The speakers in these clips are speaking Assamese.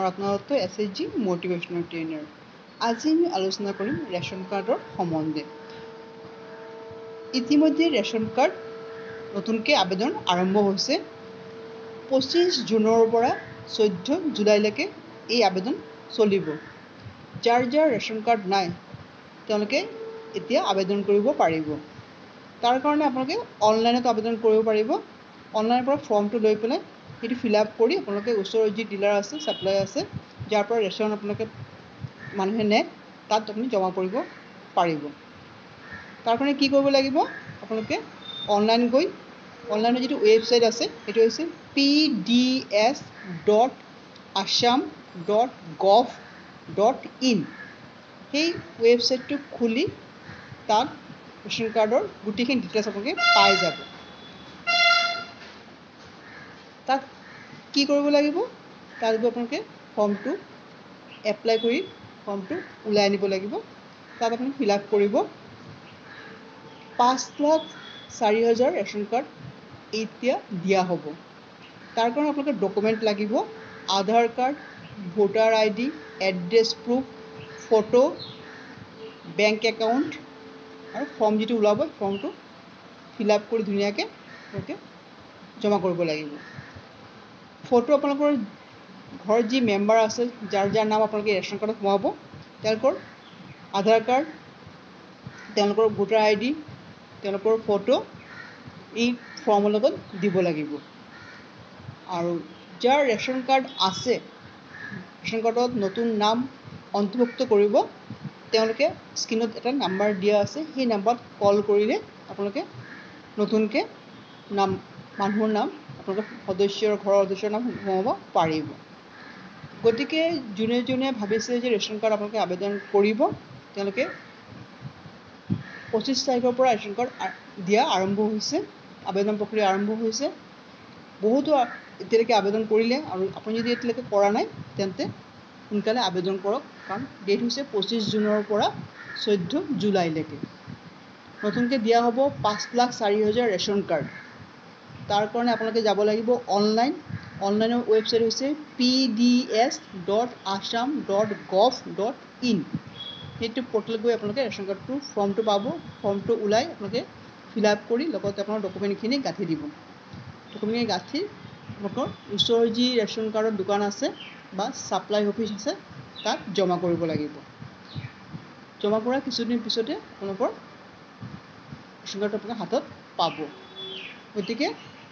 ৰত্ন দত্ত SHG মোটিভেশ্যনেল ট্ৰেইনাৰ। আজি আমি আলোচনা কৰিম ৰেচন কাৰ্ডৰ সম্বন্ধে। ইতিমধ্যে ৰেচন কাৰ্ড নতুনকৈ আবেদন আৰম্ভ হৈছে। 25 জুনৰ পৰা 14 জুলাইলৈকে এই আবেদন চলিব। যাৰ ৰেচন কাৰ্ড নাই তেওঁলোকে এতিয়া আবেদন কৰিব পাৰিব। তাৰ কাৰণে আপোনালোকে অনলাইনত আবেদন কৰিব পাৰিব। অনলাইনৰ পৰা ফৰ্মটো লৈ পেলাই সেইটো ফিল আপ কৰি আপোনালোকে ওচৰৰ যি ডিলাৰ আছে, ছাপ্লাই আছে, যাৰ পৰা ৰেচন আপোনালোকে মানুহে নে তাত আপুনি জমা কৰিব পাৰিব। তাৰ কাৰণে কি কৰিব লাগিব, আপোনালোকে অনলাইন গৈ অনলাইনৰ যিটো ৱেবছাইট আছে সেইটো হৈছে pds.assam.gov.in। সেই ৱেবছাইটটো খুলি তাত ৰেচন কাৰ্ডৰ গোটেইখিনি ডিটেইলছ আপোনালোকে পাই যাব। তাত কি কৰিব লাগিব, তাত গৈ আপোনালোকে ফৰ্মটো এপ্লাই কৰি ফৰ্মটো ওলাই আনিব লাগিব। তাত আপুনি ফিল আপ কৰিব। 5,04,000 ৰেচন কাৰ্ড এতিয়া দিয়া হ'ব। তাৰ কাৰণে আপোনালোকে ডকুমেণ্ট লাগিব, Aadhaar card, voter ID, address proof, photo, bank account আৰু ফৰ্ম যিটো ওলাব ফৰ্মটো ফিল আপ কৰি ধুনীয়াকৈ আপোনালোকে জমা কৰিব লাগিব। ফটো আপোনালোকৰ ঘৰত যি মেম্বাৰ আছে, যাৰ নাম আপোনালোকে ৰেচন কাৰ্ডত সোমাব, তেওঁলোকৰ আধাৰ কাৰ্ড, তেওঁলোকৰ ভোটাৰ ID, তেওঁলোকৰ ফটো এই ফৰ্মৰ লগত দিব লাগিব। আৰু যাৰ ৰেচন কাৰ্ড আছে, ৰেচন কাৰ্ডত নতুন নাম অন্তৰ্ভুক্ত কৰিব, তেওঁলোকে স্ক্ৰীণত এটা নাম্বাৰ দিয়া আছে, সেই নাম্বাৰত কল কৰিলে আপোনালোকে নতুনকৈ মানুহৰ নাম আপোনালোকে ঘৰৰ সদস্যৰ নাম সোমাব পাৰিব। গতিকে যোনে যোনে ভাবিছে যে ৰেচন কাৰ্ড আপোনালোকে আবেদন কৰিব, তেওঁলোকে 25 তাৰিখৰ পৰা ৰেচন কাৰ্ড দিয়া আৰম্ভ হৈছে, আবেদন প্ৰক্ৰিয়া আৰম্ভ হৈছে। বহুতো এতিয়ালৈকে আবেদন কৰিলে, আৰু আপুনি যদি এতিয়ালৈকে কৰা নাই তেন্তে সোনকালে আবেদন কৰক, কাৰণ ডেট হৈছে 25 জুনৰ পৰা 14 জুলাইলৈকে। নতুনকৈ দিয়া হ'ব 5,04,000 ৰেচন কাৰ্ড। তাৰ কাৰণে আপোনালোকে যাব লাগিব অনলাইনৰ ৱেবছাইট হৈছে pds.assam.gov.in। সেইটো পৰ্টেলত গৈ আপোনালোকে ৰেচন কাৰ্ডটোৰ ফৰ্মটো পাব। ফৰ্মটো ওলাই আপোনালোকে ফিল আপ কৰি লগতে আপোনাৰ ডকুমেণ্টখিনি গাঁঠি দিব। ডকুমেণ্টখিনি গাঁঠি আপোনালোকৰ ওচৰৰ যি ৰেচন কাৰ্ডৰ দোকান আছে বা ছাপ্লাই অফিচ আছে তাত জমা কৰিব লাগিব। জমা কৰাৰ কিছুদিন পিছতে আপোনালোকৰ ৰেচন কাৰ্ডটো আপোনাৰ হাতত পাব। গতিকে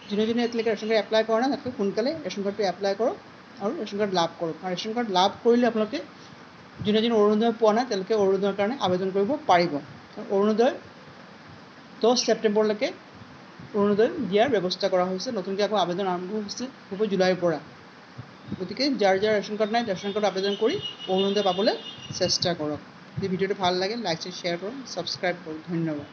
যোনে যোনে এতিয়ালৈকে ৰেচন কাৰ্ড এপ্লাই কৰা নাই তাতকৈ সোনকালে ৰেচন কাৰ্ডটো এপ্লাই কৰক আৰু ৰেচন কাৰ্ড লাভ কৰক। আৰু ৰেচন কাৰ্ড লাভ কৰিলে আপোনালোকে যোনে অৰুণোদয় পোৱা নাই তেওঁলোকে অৰুণোদয়ৰ কাৰণে আবেদন কৰিব পাৰিব। অৰুণোদয় 10 ছেপ্টেম্বৰলৈকে অৰুণোদয় দিয়াৰ ব্যৱস্থা কৰা হৈছে। নতুনকৈ আকৌ আবেদন আৰম্ভ হ'ব জুলাইৰ পৰা। গতিকে যাৰ ৰেচন কাৰ্ড নাই ৰেচন কাৰ্ড আবেদন কৰি অৰুণোদয় পাবলৈ চেষ্টা কৰক। যদি ভিডিঅ'টো ভাল লাগে লাইক শ্বেয়াৰ কৰক, ছাবস্ক্ৰাইব কৰক। ধন্যবাদ।